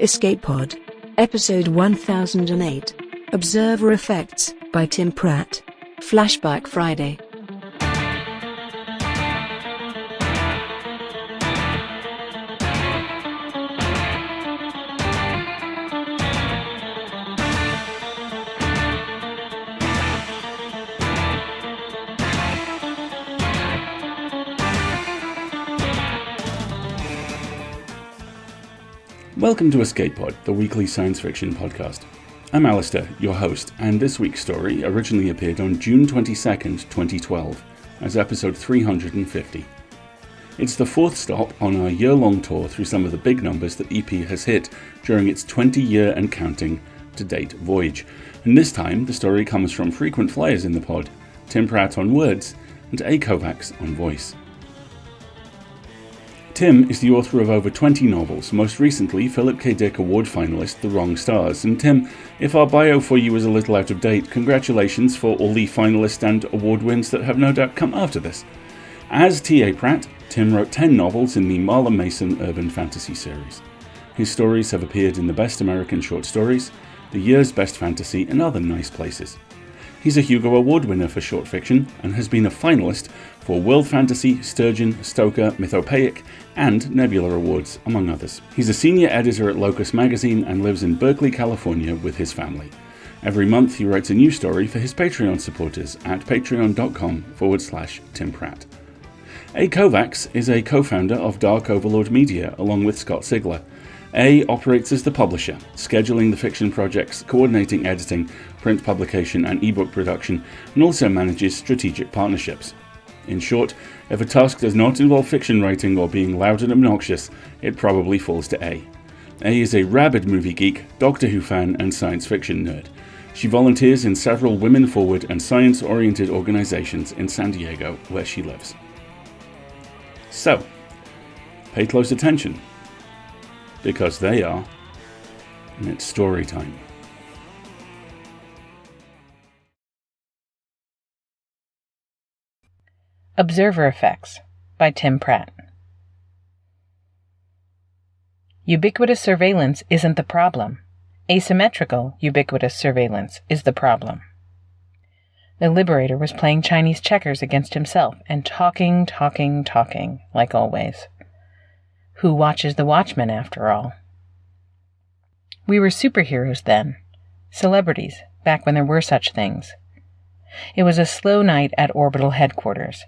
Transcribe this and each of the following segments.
Escape Pod. Episode 1008. Observer Effects, by Tim Pratt. Flashback Friday. Welcome to Escape Pod, the weekly science fiction podcast. I'm Alistair, your host, and this week's story originally appeared on June 22nd, 2012, as episode 350. It's the fourth stop on our year-long tour through some of the big numbers that EP has hit during its 20-year and counting to date voyage. And this time, the story comes from frequent flyers in the pod, Tim Pratt on words, and A. Kovacs on voice. Tim is the author of over 20 novels, most recently Philip K. Dick Award finalist The Wrong Stars. And Tim, if our bio for you is a little out of date, congratulations for all the finalist and award wins that have no doubt come after this. As T.A. Pratt, Tim wrote 10 novels in the Marla Mason urban fantasy series. His stories have appeared in the Best American Short Stories, the Year's Best Fantasy, and other nice places. He's a Hugo Award winner for short fiction and has been a finalist for World Fantasy, Sturgeon, Stoker, Mythopoeic, and Nebula Awards, among others. He's a senior editor at Locus Magazine and lives in Berkeley, California with his family. Every month he writes a new story for his Patreon supporters at patreon.com/Tim Pratt. A. Kovacs is a co-founder of Dark Overlord Media along with Scott Sigler. A operates as the publisher, scheduling the fiction projects, coordinating editing, print publication and ebook production, and also manages strategic partnerships. In short, if a task does not involve fiction writing or being loud and obnoxious, it probably falls to A. A is a rabid movie geek, Doctor Who fan and science fiction nerd. She volunteers in several women-forward and science-oriented organizations in San Diego, where she lives. So, pay close attention, because they are, and it's story time. Observer Effects, by Tim Pratt. Ubiquitous surveillance isn't the problem. Asymmetrical, ubiquitous surveillance is the problem. The Liberator was playing Chinese checkers against himself and talking, like always. Who watches the Watchmen, after all? We were superheroes then. Celebrities, back when there were such things. It was a slow night at Orbital Headquarters,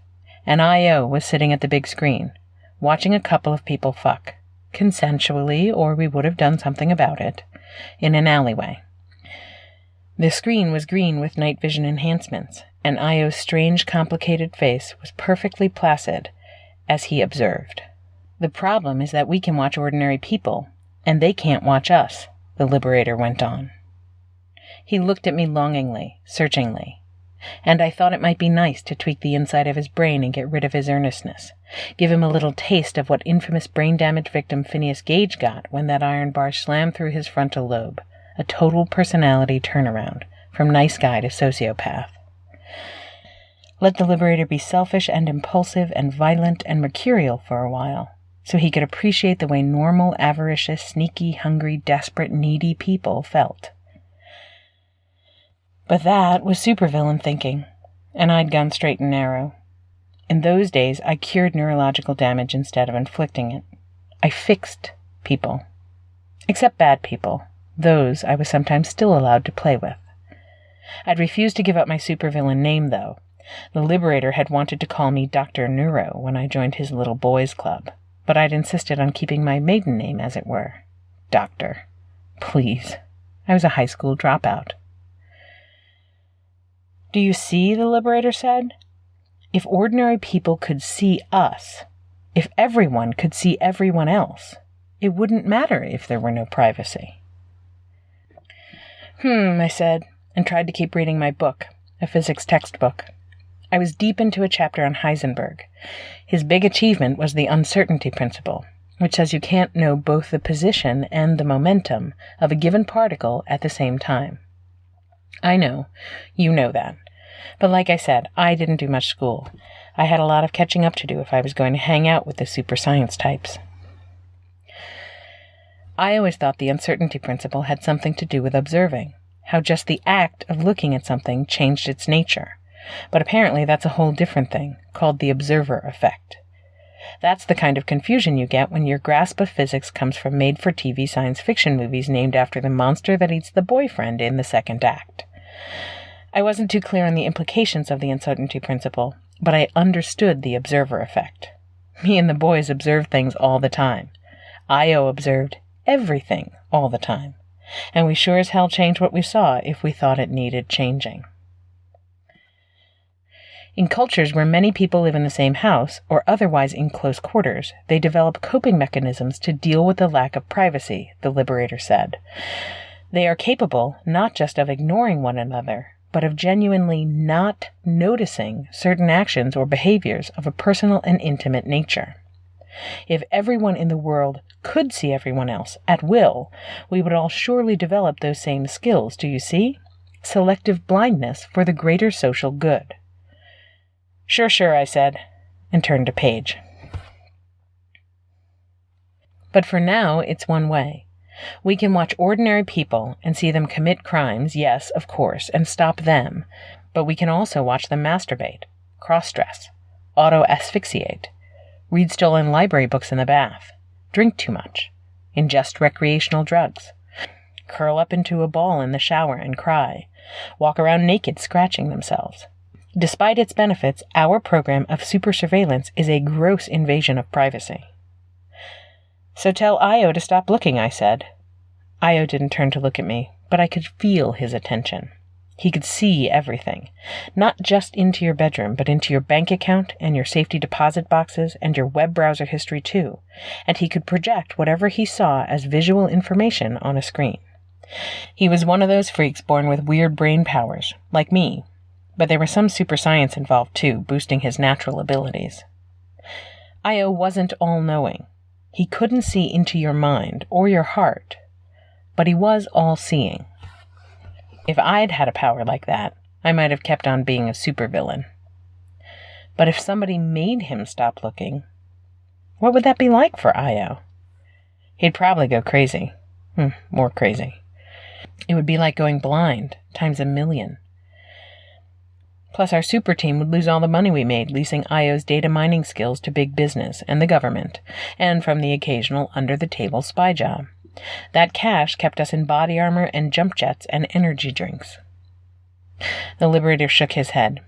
and I.O. was sitting at the big screen, watching a couple of people fuck, consensually, or we would have done something about it, in an alleyway. The screen was green with night vision enhancements, and I.O.'s strange, complicated face was perfectly placid as he observed. The problem is that we can watch ordinary people, and they can't watch us, the Liberator went on. He looked at me longingly, searchingly, and I thought it might be nice to tweak the inside of his brain and get rid of his earnestness, give him a little taste of what infamous brain damage victim Phineas Gage got when that iron bar slammed through his frontal lobe, a total personality turnaround, from nice guy to sociopath. Let the Liberator be selfish and impulsive and violent and mercurial for a while, so he could appreciate the way normal, avaricious, sneaky, hungry, desperate, needy people felt. But that was supervillain thinking, and I'd gone straight and narrow. In those days, I cured neurological damage instead of inflicting it. I fixed people. Except bad people. Those I was sometimes still allowed to play with. I'd refused to give up my supervillain name, though. The Liberator had wanted to call me Dr. Neuro when I joined his little boys' club, but I'd insisted on keeping my maiden name, as it were. Doctor. Please. I was a high school dropout. Do you see, the Liberator said? If ordinary people could see us, if everyone could see everyone else, it wouldn't matter if there were no privacy. I said, and tried to keep reading my book, a physics textbook. I was deep into a chapter on Heisenberg. His big achievement was the uncertainty principle, which says you can't know both the position and the momentum of a given particle at the same time. I know. You know that. But like I said, I didn't do much school. I had a lot of catching up to do if I was going to hang out with the super science types. I always thought the uncertainty principle had something to do with observing, how just the act of looking at something changed its nature. But apparently that's a whole different thing, called the observer effect. That's the kind of confusion you get when your grasp of physics comes from made-for-TV science fiction movies named after the monster that eats the boyfriend in the second act. I wasn't too clear on the implications of the uncertainty principle, but I understood the observer effect. Me and the boys observed things all the time. Io observed everything all the time. And we sure as hell changed what we saw if we thought it needed changing. In cultures where many people live in the same house, or otherwise in close quarters, they develop coping mechanisms to deal with the lack of privacy, the Liberator said. They are capable not just of ignoring one another, but of genuinely not noticing certain actions or behaviors of a personal and intimate nature. If everyone in the world could see everyone else at will, we would all surely develop those same skills, do you see? Selective blindness for the greater social good. Sure, I said, and turned to Paige. But for now, it's one way. We can watch ordinary people and see them commit crimes, yes, of course, and stop them. But we can also watch them masturbate, cross-dress, auto-asphyxiate, read stolen library books in the bath, drink too much, ingest recreational drugs, curl up into a ball in the shower and cry, walk around naked scratching themselves. Despite its benefits, our program of super surveillance is a gross invasion of privacy. So tell Io to stop looking, I said. Io didn't turn to look at me, but I could feel his attention. He could see everything, not just into your bedroom, but into your bank account and your safety deposit boxes and your web browser history too, and he could project whatever he saw as visual information on a screen. He was one of those freaks born with weird brain powers, like me, but there was some super science involved too, boosting his natural abilities. Io wasn't all-knowing. He couldn't see into your mind or your heart, but he was all-seeing. If I'd had a power like that, I might have kept on being a supervillain. But if somebody made him stop looking, what would that be like for Io? He'd probably go crazy. More crazy. It would be like going blind, times 1,000,000. Plus, our super team would lose all the money we made leasing Io's data mining skills to big business and the government, and from the occasional under-the-table spy job. That cash kept us in body armor and jump jets and energy drinks. The Liberator shook his head.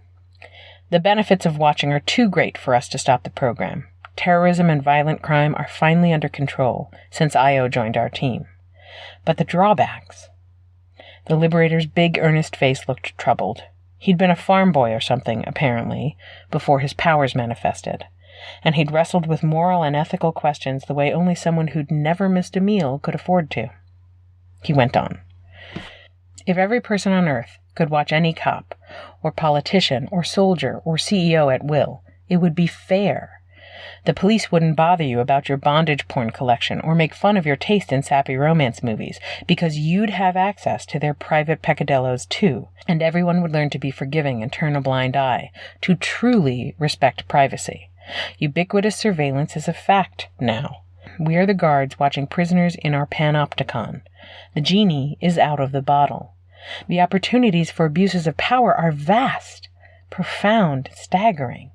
The benefits of watching are too great for us to stop the program. Terrorism and violent crime are finally under control since Io joined our team. But the drawbacks... The Liberator's big, earnest face looked troubled. He'd been a farm boy or something, apparently, before his powers manifested, and he'd wrestled with moral and ethical questions the way only someone who'd never missed a meal could afford to. He went on. If every person on Earth could watch any cop, or politician, or soldier, or CEO at will, it would be fair. The police wouldn't bother you about your bondage porn collection or make fun of your taste in sappy romance movies, because you'd have access to their private peccadillos too, and everyone would learn to be forgiving and turn a blind eye, to truly respect privacy. Ubiquitous surveillance is a fact now. We are the guards watching prisoners in our panopticon. The genie is out of the bottle. The opportunities for abuses of power are vast, profound, staggering.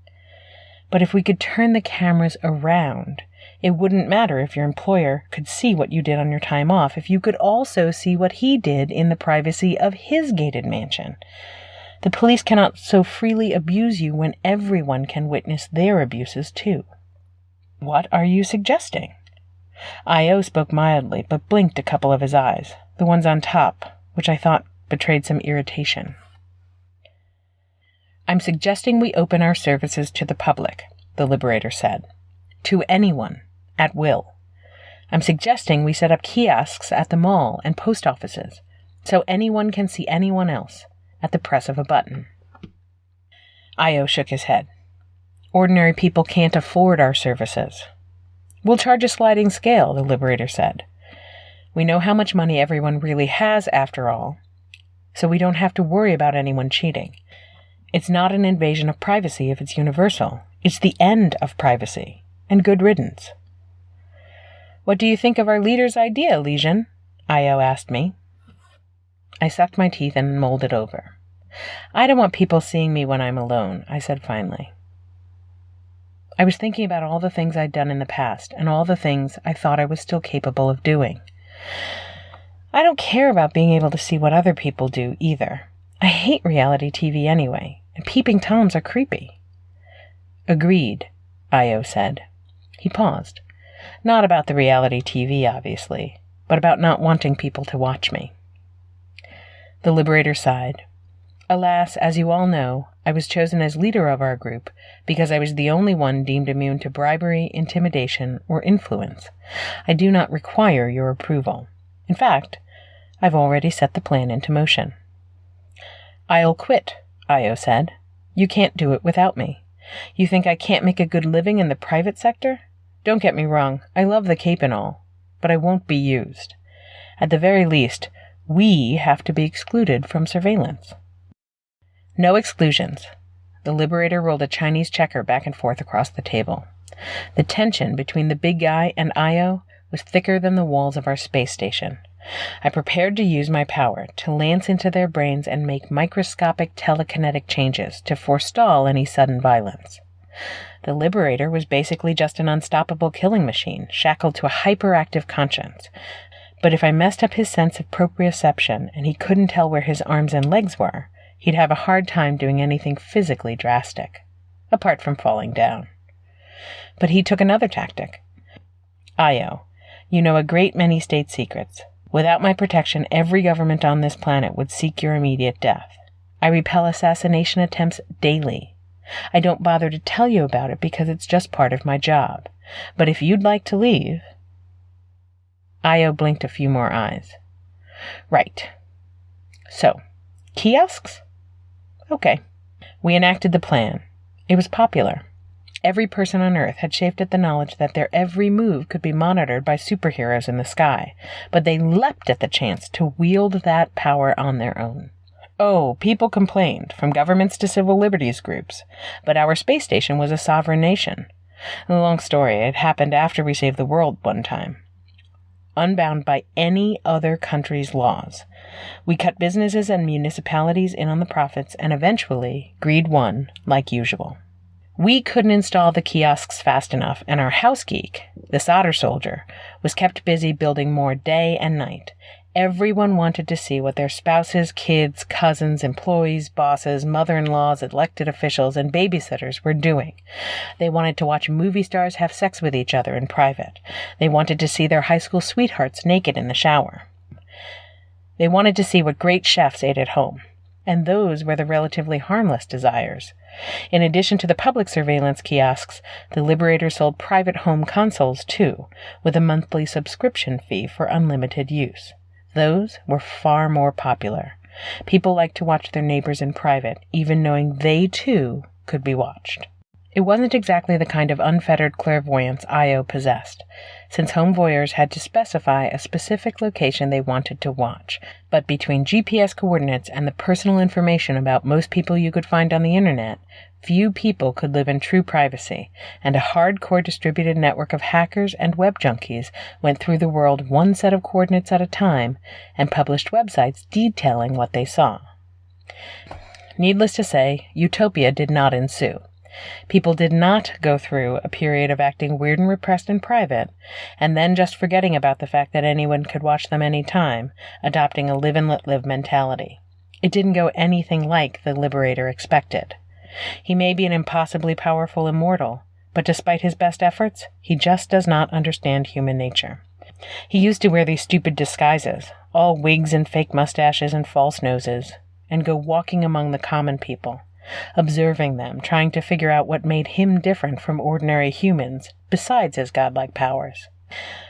But if we could turn the cameras around, it wouldn't matter if your employer could see what you did on your time off, if you could also see what he did in the privacy of his gated mansion. The police cannot so freely abuse you when everyone can witness their abuses too. What are you suggesting? Io spoke mildly, but blinked a couple of his eyes, the ones on top, which I thought betrayed some irritation. I'm suggesting we open our services to the public, the Liberator said. To anyone, at will. I'm suggesting we set up kiosks at the mall and post offices, so anyone can see anyone else at the press of a button. Io shook his head. Ordinary people can't afford our services. We'll charge a sliding scale, the Liberator said. We know how much money everyone really has, after all, so we don't have to worry about anyone cheating. It's not an invasion of privacy if it's universal. It's the end of privacy, and good riddance. "What do you think of our leader's idea, Legion?" Io asked me. I sucked my teeth and mulled it over. "I don't want people seeing me when I'm alone," I said finally. I was thinking about all the things I'd done in the past and all the things I thought I was still capable of doing. I don't care about being able to see what other people do either. I hate reality TV anyway, and peeping Toms are creepy. "Agreed," Io said. He paused. Not about the reality TV, obviously, but about not wanting people to watch me. The Liberator sighed. "Alas, as you all know, I was chosen as leader of our group because I was the only one deemed immune to bribery, intimidation, or influence. I do not require your approval. In fact, I've already set the plan into motion." "I'll quit," Io said. "You can't do it without me. You think I can't make a good living in the private sector? Don't get me wrong, I love the cape and all, but I won't be used. At the very least, we have to be excluded from surveillance." "No exclusions." The Liberator rolled a Chinese checker back and forth across the table. The tension between the big guy and Io was thicker than the walls of our space station. I prepared to use my power to lance into their brains and make microscopic telekinetic changes to forestall any sudden violence. The Liberator was basically just an unstoppable killing machine, shackled to a hyperactive conscience. But if I messed up his sense of proprioception and he couldn't tell where his arms and legs were, he'd have a hard time doing anything physically drastic, apart from falling down. But he took another tactic. "Io, you know a great many state secrets. Without my protection, every government on this planet would seek your immediate death. I repel assassination attempts daily. I don't bother to tell you about it because it's just part of my job. But if you'd like to leave..." Io blinked a few more eyes. "Right. So, kiosks? Okay." We enacted the plan. It was popular. Every person on Earth had chafed at the knowledge that their every move could be monitored by superheroes in the sky, but they leapt at the chance to wield that power on their own. Oh, people complained, from governments to civil liberties groups, but our space station was a sovereign nation. A long story, it happened after we saved the world one time. Unbound by any other country's laws. We cut businesses and municipalities in on the profits, and eventually, greed won, like usual. We couldn't install the kiosks fast enough, and our house geek, the solder soldier, was kept busy building more day and night. Everyone wanted to see what their spouses, kids, cousins, employees, bosses, mother-in-laws, elected officials, and babysitters were doing. They wanted to watch movie stars have sex with each other in private. They wanted to see their high school sweethearts naked in the shower. They wanted to see what great chefs ate at home. And those were the relatively harmless desires. In addition to the public surveillance kiosks, the Liberator sold private home consoles too, with a monthly subscription fee for unlimited use. Those were far more popular. People liked to watch their neighbors in private, even knowing they too could be watched. It wasn't exactly the kind of unfettered clairvoyance Io possessed, since home voyeurs had to specify a specific location they wanted to watch. But between GPS coordinates and the personal information about most people you could find on the internet, few people could live in true privacy, and a hardcore distributed network of hackers and web junkies went through the world one set of coordinates at a time and published websites detailing what they saw. Needless to say, utopia did not ensue. People did not go through a period of acting weird and repressed in private, and then just forgetting about the fact that anyone could watch them any time, adopting a live and let live mentality. It didn't go anything like the Liberator expected. He may be an impossibly powerful immortal, but despite his best efforts, he just does not understand human nature. He used to wear these stupid disguises, all wigs and fake mustaches and false noses, and go walking among the common people, observing them, trying to figure out what made him different from ordinary humans, besides his godlike powers.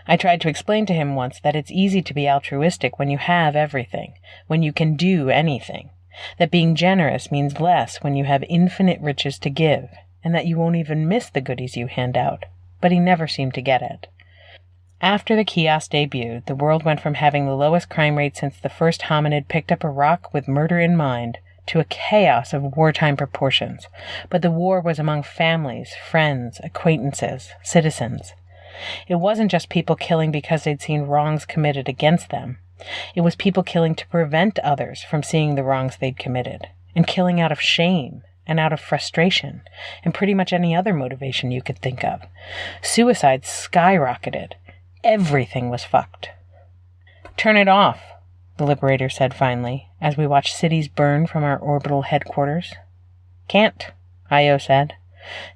I tried to explain to him once that it's easy to be altruistic when you have everything, when you can do anything, that being generous means less when you have infinite riches to give, and that you won't even miss the goodies you hand out, but he never seemed to get it. After the kiosk debuted, the world went from having the lowest crime rate since the first hominid picked up a rock with murder in mind to a chaos of wartime proportions, but the war was among families, friends, acquaintances, citizens. It wasn't just people killing because they'd seen wrongs committed against them. It was people killing to prevent others from seeing the wrongs they'd committed, and killing out of shame and out of frustration, and pretty much any other motivation you could think of. Suicide skyrocketed. Everything was fucked. "Turn it off," the Liberator said finally, as we watched cities burn from our orbital headquarters. "Can't," Io said.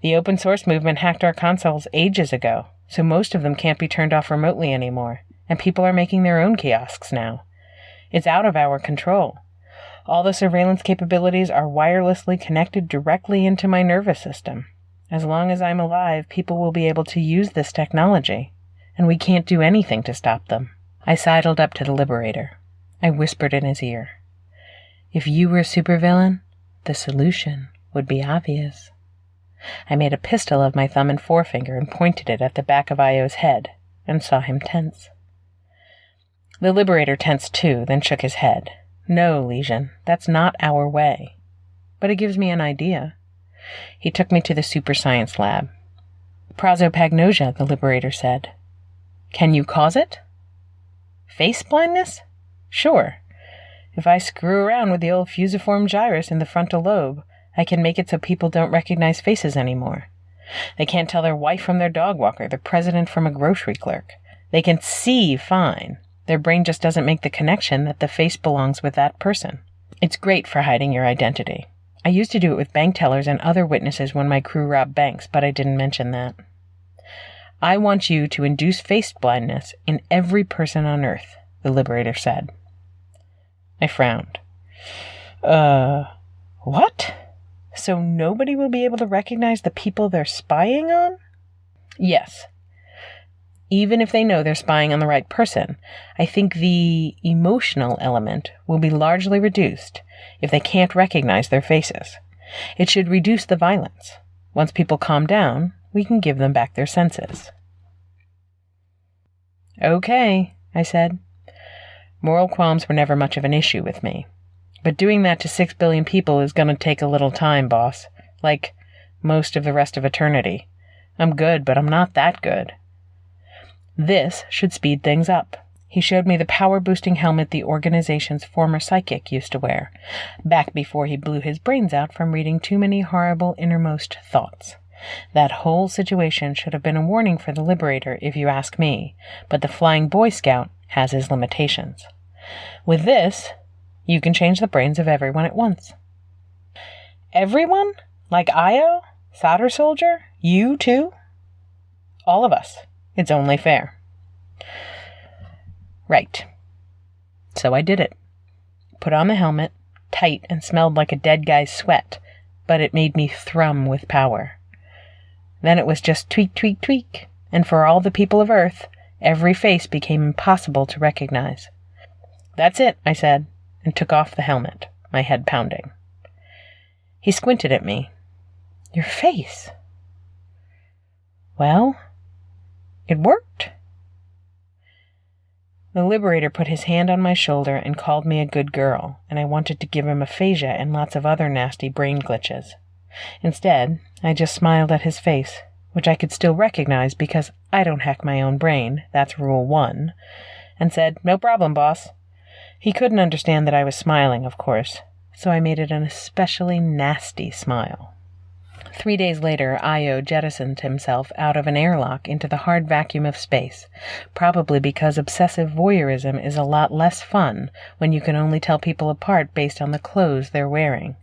"The open source movement hacked our consoles ages ago, so most of them can't be turned off remotely anymore, and people are making their own kiosks now. It's out of our control. All the surveillance capabilities are wirelessly connected directly into my nervous system. As long as I'm alive, people will be able to use this technology, and we can't do anything to stop them." I sidled up to the Liberator. I whispered in his ear, "If you were a supervillain, the solution would be obvious." I made a pistol of my thumb and forefinger and pointed it at the back of Io's head, and saw him tense. The Liberator tensed too, then shook his head. "No, Legion, that's not our way. But it gives me an idea." He took me to the super science lab. "Prosopagnosia," the Liberator said. "Can you cause it?" "Face blindness? Sure. If I screw around with the old fusiform gyrus in the frontal lobe, I can make it so people don't recognize faces anymore. They can't tell their wife from their dog walker, the president from a grocery clerk. They can see fine. Their brain just doesn't make the connection that the face belongs with that person. It's great for hiding your identity. I used to do it with bank tellers and other witnesses when my crew robbed banks, but I didn't mention that. I want you to induce face blindness in every person on Earth," the Liberator said. I frowned. What? So nobody will be able to recognize the people they're spying on?" "Yes. Even if they know they're spying on the right person, I think the emotional element will be largely reduced if they can't recognize their faces. It should reduce the violence. Once people calm down, we can give them back their senses." "Okay," I said. Moral qualms were never much of an issue with me. But doing that to 6 billion people is going to take a little time, boss. Like most of the rest of eternity. I'm good, but I'm not that good. This should speed things up. He showed me the power-boosting helmet the organization's former psychic used to wear, back before he blew his brains out from reading too many horrible innermost thoughts. That whole situation should have been a warning for the Liberator, if you ask me, but the Flying Boy Scout has his limitations. With this, you can change the brains of everyone at once. "Everyone? Like Io? Solder Soldier? You too?" "All of us. It's only fair." Right. So I did it. Put on the helmet, tight and smelled like a dead guy's sweat, but it made me thrum with power. Then it was just tweak, tweak, tweak, and for all the people of Earth, every face became impossible to recognize. "That's it," I said, and took off the helmet, my head pounding. He squinted at me. "Your face." "Well, it worked." The Liberator put his hand on my shoulder and called me a good girl, and I wanted to give him aphasia and lots of other nasty brain glitches. Instead, I just smiled at his face, which I could still recognize because I don't hack my own brain, that's Rule 1, and said, "No problem, boss." He couldn't understand that I was smiling, of course, so I made it an especially nasty smile. 3 days later, Io jettisoned himself out of an airlock into the hard vacuum of space, probably because obsessive voyeurism is a lot less fun when you can only tell people apart based on the clothes they're wearing.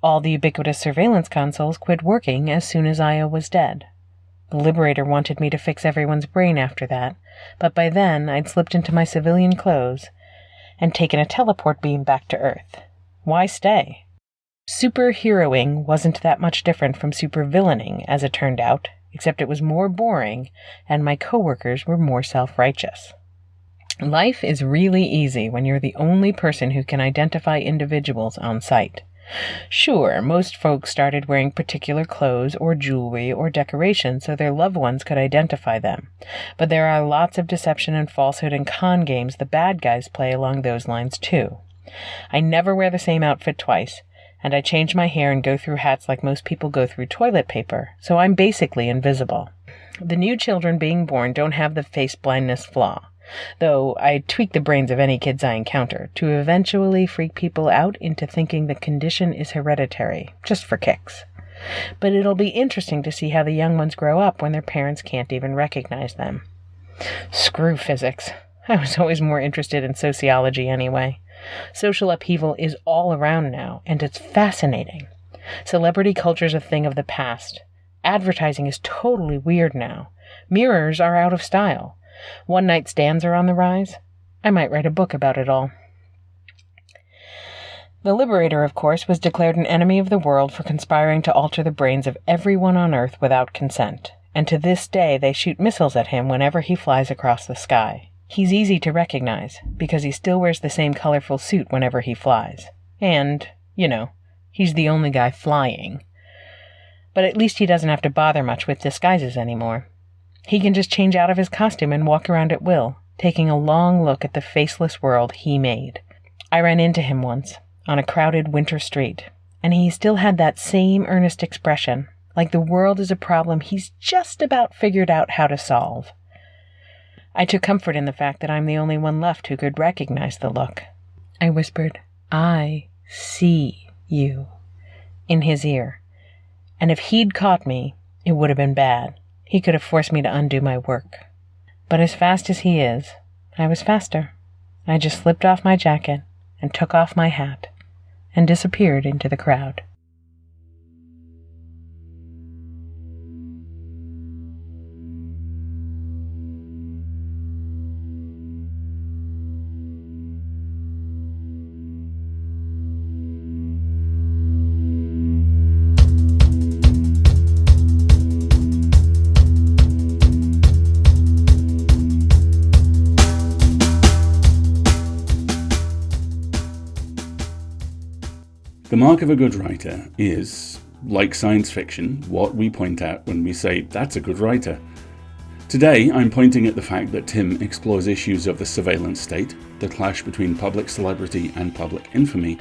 All the ubiquitous surveillance consoles quit working as soon as Io was dead. The Liberator wanted me to fix everyone's brain after that, but by then I'd slipped into my civilian clothes and taken a teleport beam back to Earth. Why stay? Superheroing wasn't that much different from supervillaining, as it turned out, except it was more boring, and my coworkers were more self-righteous. Life is really easy when you're the only person who can identify individuals on site. Sure, most folks started wearing particular clothes or jewelry or decorations so their loved ones could identify them, but there are lots of deception and falsehood and con games the bad guys play along those lines too. I never wear the same outfit twice, and I change my hair and go through hats like most people go through toilet paper, so I'm basically invisible. The new children being born don't have the face blindness flaw, though I tweak the brains of any kids I encounter to eventually freak people out into thinking the condition is hereditary, just for kicks. But it'll be interesting to see how the young ones grow up when their parents can't even recognize them. Screw physics. I was always more interested in sociology anyway. Social upheaval is all around now, and it's fascinating. Celebrity culture's a thing of the past. Advertising is totally weird now. Mirrors are out of style. One-night stands are on the rise. I might write a book about it all. The Liberator, of course, was declared an enemy of the world for conspiring to alter the brains of everyone on Earth without consent, and to this day they shoot missiles at him whenever he flies across the sky. He's easy to recognize, because he still wears the same colorful suit whenever he flies. And, he's the only guy flying. But at least he doesn't have to bother much with disguises anymore. He can just change out of his costume and walk around at will, taking a long look at the faceless world he made. I ran into him once, on a crowded winter street, and he still had that same earnest expression, like the world is a problem he's just about figured out how to solve. I took comfort in the fact that I'm the only one left who could recognize the look. I whispered, "I see you," in his ear, and if he'd caught me, it would have been bad. He could have forced me to undo my work. But as fast as he is, I was faster. I just slipped off my jacket and took off my hat and disappeared into the crowd. The mark of a good writer is, like science fiction, what we point at when we say, "That's a good writer." Today, I'm pointing at the fact that Tim explores issues of the surveillance state, the clash between public celebrity and public infamy,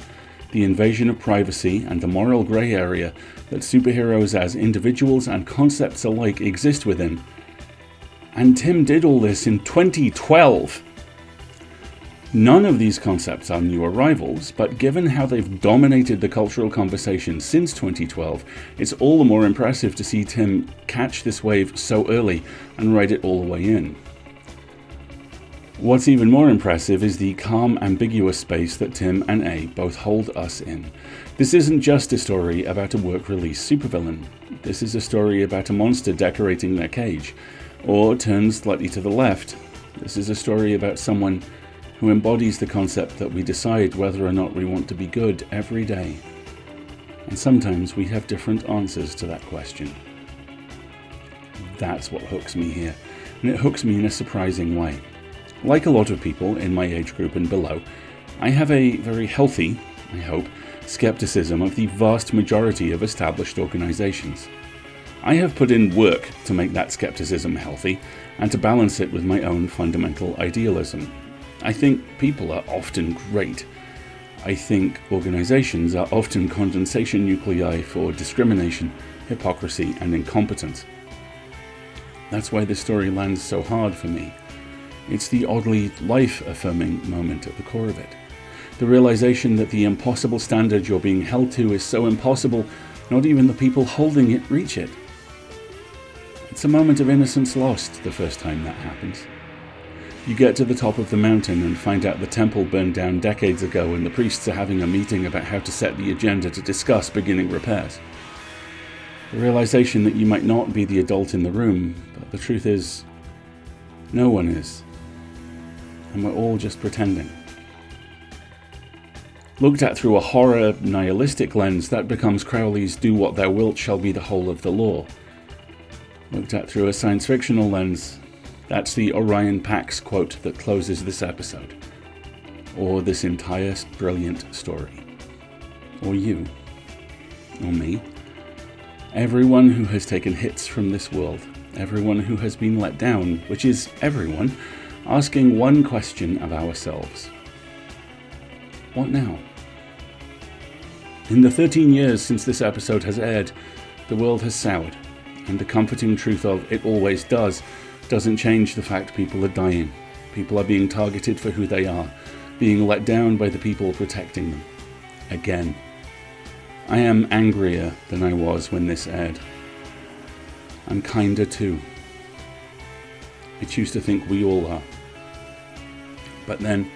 the invasion of privacy, and the moral grey area that superheroes as individuals and concepts alike exist within. And Tim did all this in 2012! None of these concepts are new arrivals, but given how they've dominated the cultural conversation since 2012, it's all the more impressive to see Tim catch this wave so early and ride it all the way in. What's even more impressive is the calm, ambiguous space that Tim and A both hold us in. This isn't just a story about a work-release supervillain. This is a story about a monster decorating their cage, or turned slightly to the left. This is a story about someone who embodies the concept that we decide whether or not we want to be good every day. And sometimes we have different answers to that question. That's what hooks me here, and it hooks me in a surprising way. Like a lot of people in my age group and below, I have a very healthy, I hope, skepticism of the vast majority of established organizations. I have put in work to make that skepticism healthy and to balance it with my own fundamental idealism. I think people are often great. I think organizations are often condensation nuclei for discrimination, hypocrisy, and incompetence. That's why this story lands so hard for me. It's the oddly life-affirming moment at the core of it. The realization that the impossible standard you're being held to is so impossible, not even the people holding it reach it. It's a moment of innocence lost the first time that happens. You get to the top of the mountain and find out the temple burned down decades ago and the priests are having a meeting about how to set the agenda to discuss beginning repairs. The realization that you might not be the adult in the room, but the truth is, no one is. And we're all just pretending. Looked at through a horror, nihilistic lens, that becomes Crowley's "do what thou wilt shall be the whole of the law." Looked at through a science fictional lens, that's the Orion Pax quote that closes this episode. Or this entire brilliant story. Or you. Or me. Everyone who has taken hits from this world, everyone who has been let down, which is everyone, asking one question of ourselves. What now? In the 13 years since this episode has aired, the world has soured. And the comforting truth of it always doesn't change the fact people are dying. People are being targeted for who they are, being let down by the people protecting them. Again. I am angrier than I was when this aired. I'm kinder too. I choose to think we all are. But then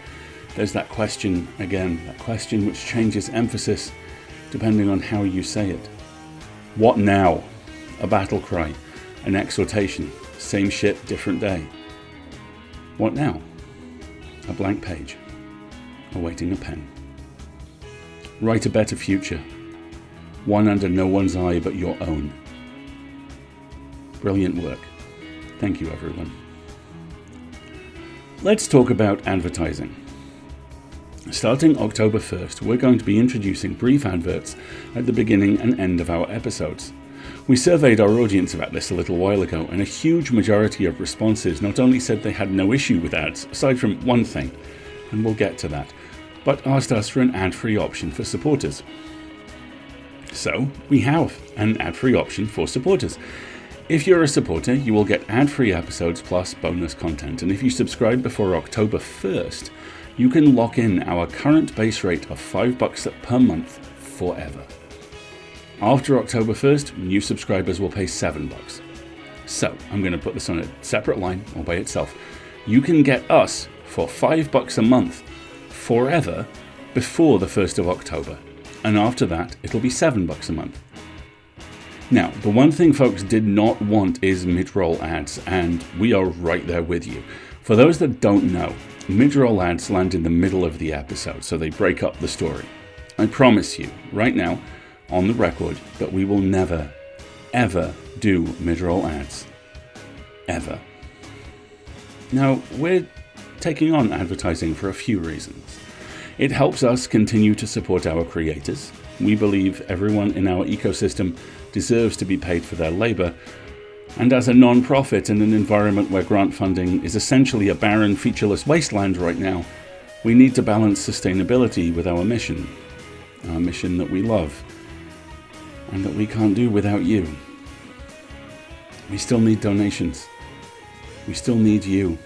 there's that question again, that question which changes emphasis depending on how you say it. What now? A battle cry, an exhortation, same shit, different day. What now? A blank page, awaiting a pen. Write a better future, one under no one's eye but your own. Brilliant work. Thank you, everyone. Let's talk about advertising. Starting October 1st, we're going to be introducing brief adverts at the beginning and end of our episodes. We surveyed our audience about this a little while ago, and a huge majority of responses not only said they had no issue with ads, aside from one thing, and we'll get to that, but asked us for an ad-free option for supporters. So, we have an ad-free option for supporters. If you're a supporter, you will get ad-free episodes plus bonus content, and if you subscribe before October 1st, you can lock in our current base rate of $5 per month forever. After October 1st, new subscribers will pay $7. So, I'm going to put this on a separate line all by itself. You can get us for $5 a month forever before the 1st of October, and after that, it'll be $7 a month. Now, the one thing folks did not want is mid-roll ads, and we are right there with you. For those that don't know, mid-roll ads land in the middle of the episode, so they break up the story. I promise you, right now, on the record, that we will never, ever do mid-roll ads. Ever. Now, we're taking on advertising for a few reasons. It helps us continue to support our creators. We believe everyone in our ecosystem deserves to be paid for their labor. And as a non-profit in an environment where grant funding is essentially a barren, featureless wasteland right now, we need to balance sustainability with our mission that we love, and that we can't do without you. We still need donations. We still need you.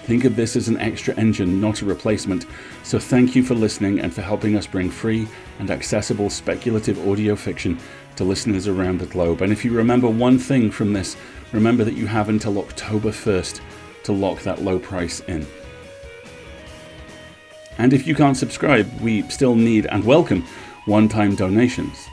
Think of this as an extra engine, not a replacement. So thank you for listening and for helping us bring free and accessible speculative audio fiction to listeners around the globe. And if you remember one thing from this, remember that you have until October 1st to lock that low price in. And if you can't subscribe, we still need and welcome one-time donations.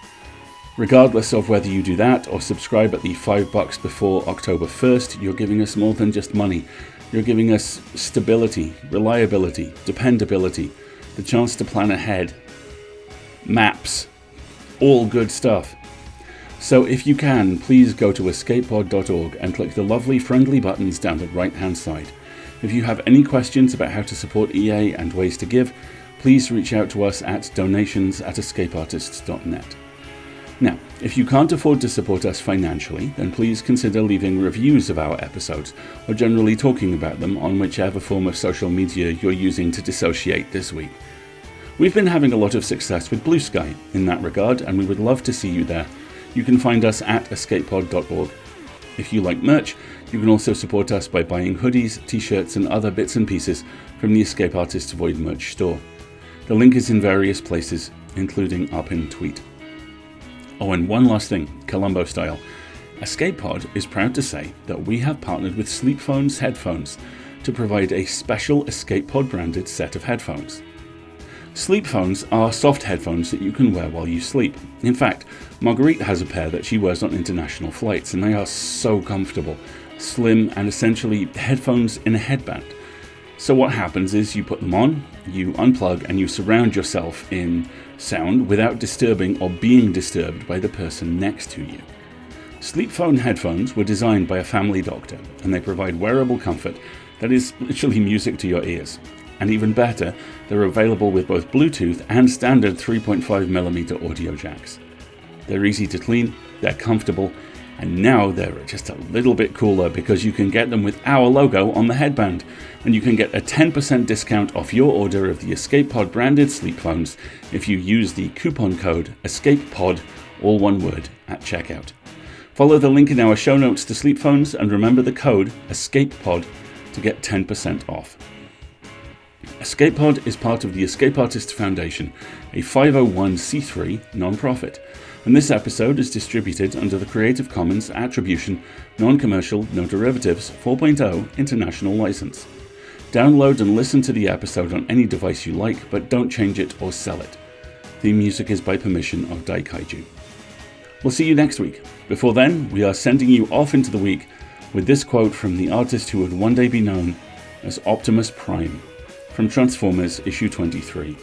Regardless of whether you do that or subscribe at the $5 before October 1st, you're giving us more than just money. You're giving us stability, reliability, dependability, the chance to plan ahead, maps, all good stuff. So if you can, please go to escapepod.org and click the lovely friendly buttons down the right-hand side. If you have any questions about how to support EA and ways to give, please reach out to us at donations@escapeartists.net. Now, if you can't afford to support us financially, then please consider leaving reviews of our episodes, or generally talking about them on whichever form of social media you're using to dissociate this week. We've been having a lot of success with Blue Sky in that regard, and we would love to see you there. You can find us at escapepod.org. If you like merch, you can also support us by buying hoodies, t-shirts, and other bits and pieces from the Escape Artists Void merch store. The link is in various places, including our pinned tweet. Oh, and one last thing, Columbo style. Escape Pod is proud to say that we have partnered with Sleep Phones Headphones to provide a special Escape Pod branded set of headphones. Sleep phones are soft headphones that you can wear while you sleep. In fact, Marguerite has a pair that she wears on international flights, and they are so comfortable, slim, and essentially headphones in a headband. So what happens is you put them on, you unplug, and you surround yourself in sound without disturbing or being disturbed by the person next to you. Sleep phone headphones were designed by a family doctor, and they provide wearable comfort that is literally music to your ears. And even better, they're available with both Bluetooth and standard 3.5mm audio jacks. They're easy to clean, they're comfortable, and now they're just a little bit cooler because you can get them with our logo on the headband, and you can get a 10% discount off your order of the Escape Pod branded sleep phones if you use the coupon code ESCAPEPOD, all one word, at checkout. Follow the link in our show notes to Sleep Phones and remember the code ESCAPEPOD to get 10% off. EscapePod is part of the Escape Artists Foundation, a 501c3 non-profit, and this episode is distributed under the Creative Commons Attribution, Non-Commercial, No Derivatives 4.0 International License. Download and listen to the episode on any device you like, but don't change it or sell it. Theme music is by permission of Daikaiju. We'll see you next week. Before then, we are sending you off into the week with this quote from the artist who would one day be known as Optimus Prime, from Transformers issue 23.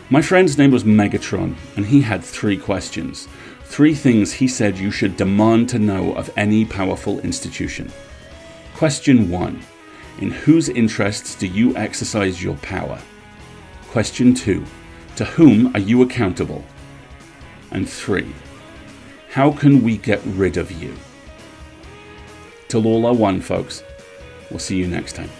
My friend's name was Megatron, and he had 3 questions. 3 things he said you should demand to know of any powerful institution. Question 1. In whose interests do you exercise your power? Question 2. To whom are you accountable? And 3. How can we get rid of you? Till all are one, folks. We'll see you next time.